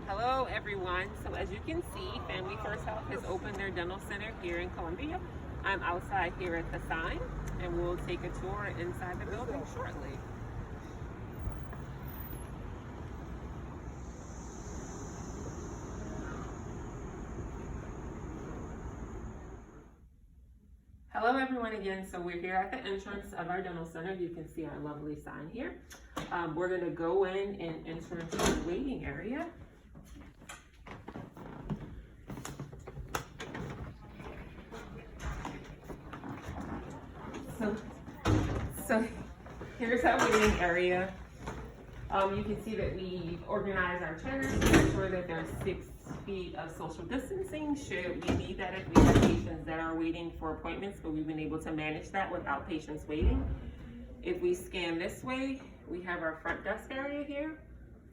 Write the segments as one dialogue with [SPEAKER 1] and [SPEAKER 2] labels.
[SPEAKER 1] Hello everyone. So as you can see, Family First Health has opened their dental center here in Columbia. I'm outside here at the sign and we'll take a tour inside the building shortly. Hello everyone again. So we're here at the entrance of our dental center. You can see our lovely sign here. We're going to go in and enter into the waiting area. So here's our waiting area. You can see that we've organized our chairs to make sure that there's 6 feet of social distancing. Should we need that if we have patients that are waiting for appointments, but we've been able to manage that without patients waiting. If we scan this way, we have our front desk area here,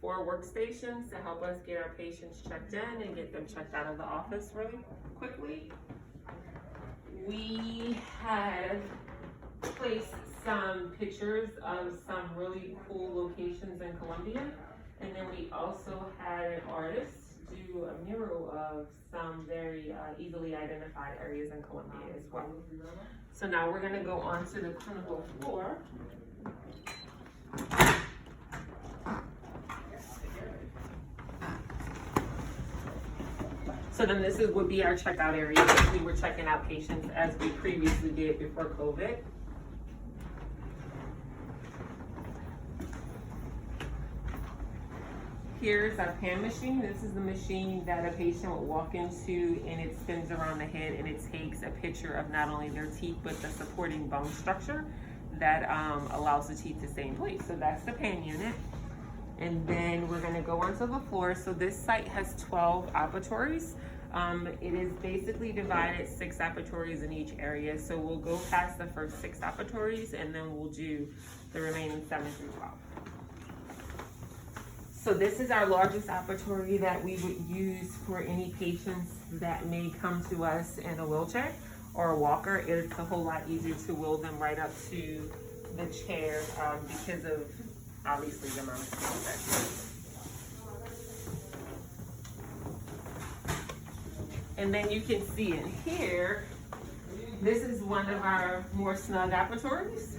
[SPEAKER 1] 4 workstations to help us get our patients checked in and get them checked out of the office really quickly. We have placed some pictures of some really cool locations in Columbia, and then we also had an artist do a mural of some very easily identified areas in Columbia as well. So now we're going to go on to the clinical floor. So then this would be our checkout area if we were checking out patients as we previously did before COVID. Here's our pan machine. This is the machine that a patient will walk into, and it spins around the head and it takes a picture of not only their teeth but the supporting bone structure that allows the teeth to stay in place. So that's the pan unit. And then we're going to go onto the floor. So this site has 12 operatories. It is basically divided 6 operatories in each area. So we'll go past the first 6 operatories and then we'll do the remaining 7 through 12. So this is our largest operatory that we would use for any patients that may come to us in a wheelchair or a walker. It's a whole lot easier to wheel them right up to the chair because of obviously the amount of space. And then you can see in here, this is one of our more snug operatories.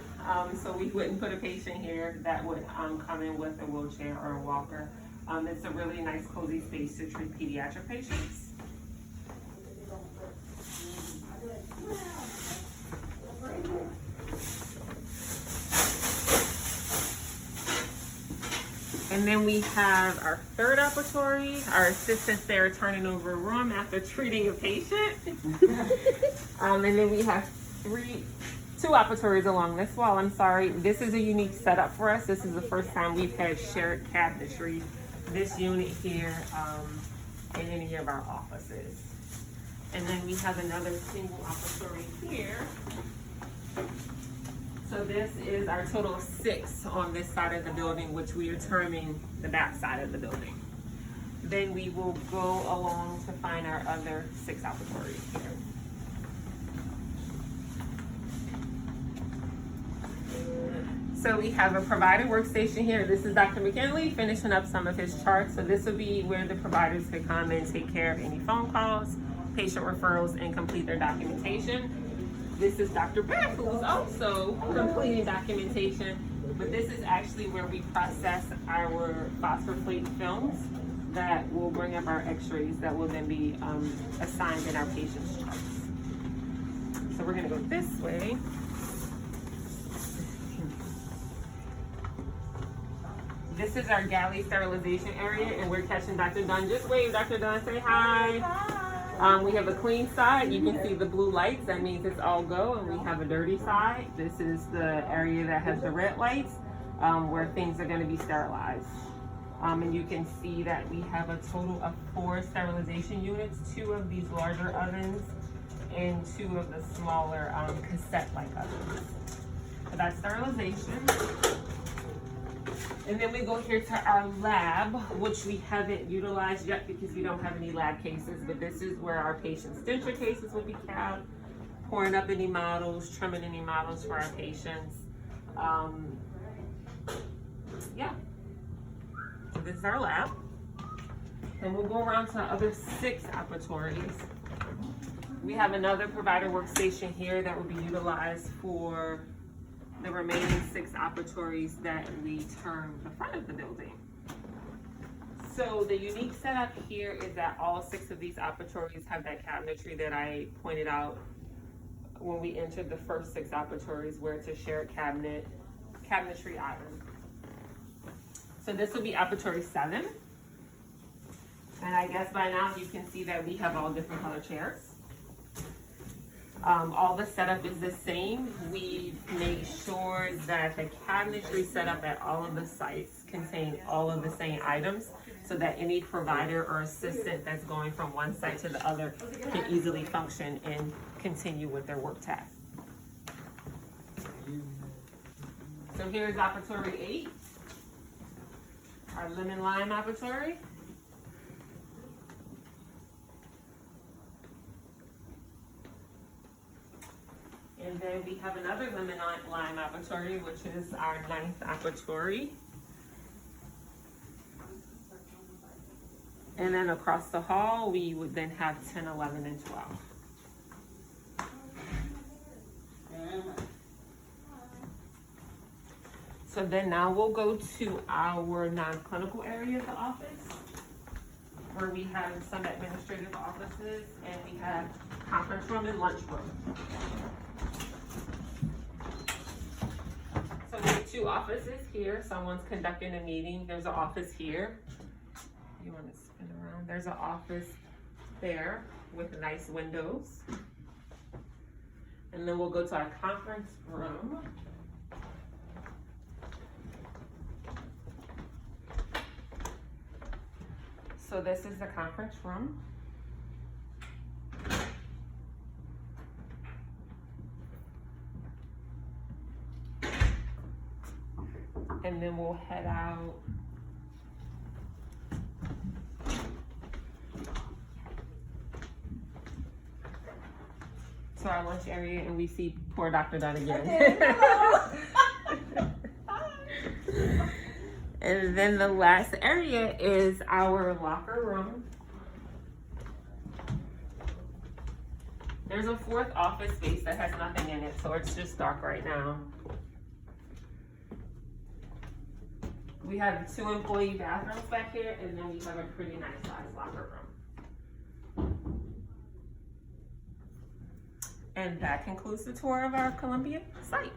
[SPEAKER 1] So we wouldn't put a patient here that would come in with a wheelchair or a walker. It's a really nice cozy space to treat pediatric patients. And then we have our third operatory. Our assistants there are turning over a room after treating a patient. And then we have 2 operatories along this wall. I'm sorry, this is a unique setup for us. This is the first time we've had shared cabinetry, this unit here, in any of our offices. And then we have another single operatory here. So this is our total of 6 on this side of the building, which we are terming the back side of the building. Then we will go along to find our other 6 operatories here. So we have a provider workstation here. This is Dr. McKinley finishing up some of his charts. So this will be where the providers could come and take care of any phone calls, patient referrals, and complete their documentation. This is Dr. Beck, who's also completing documentation, but this is actually where we process our phosphorplate films that will bring up our x-rays that will then be assigned in our patient's charts. So we're gonna go this way. This is our galley sterilization area, and we're catching Dr. Dunn. Just wave, Dr. Dunn, say hi. Hi. We have a clean side. You can see the blue lights. That means it's all go. And we have a dirty side. This is the area that has the red lights, where things are going to be sterilized. And you can see that we have a total of 4 sterilization units, 2 of these larger ovens, and 2 of the smaller cassette-like ovens. So that's sterilization. And then we go here to our lab, which we haven't utilized yet because we don't have any lab cases, but this is where our patients' denture cases will be kept, pouring up any models, trimming any models for our patients. Yeah, so this is our lab. And we'll go around to the other 6 operatories. We have another provider workstation here that will be utilized for the remaining 6 operatories that we term the front of the building. So the unique setup here is that all 6 of these operatories have that cabinetry that I pointed out when we entered the first 6 operatories, where it's a shared cabinetry item. So this will be operatory 7. And I guess by now you can see that we have all different color chairs. All the setup is the same. We make sure that the cabinetry setup at all of the sites contain all of the same items, so that any provider or assistant that's going from one site to the other can easily function and continue with their work tasks. So here's operatory 8, our lemon lime operatory. And then we have another lemon lime operatory, which is our 9th operatory. And then across the hall, we would then have 10, 11, and 12. So then now we'll go to our non-clinical area of the office, where we have some administrative offices, and we have conference room and lunchroom. So we have 2 offices here. Someone's conducting a meeting. There's an office here. You want to spin around? There's an office there with nice windows. And then we'll go to our conference room. So this is the conference room. And then we'll head out to our lunch area, and we see poor Dr. Dunn again. And then the last area is our locker room. There's a 4th office space that has nothing in it, so it's just dark right now. We have 2 employee bathrooms back here, and then we have a pretty nice sized locker room. And that concludes the tour of our Columbia site.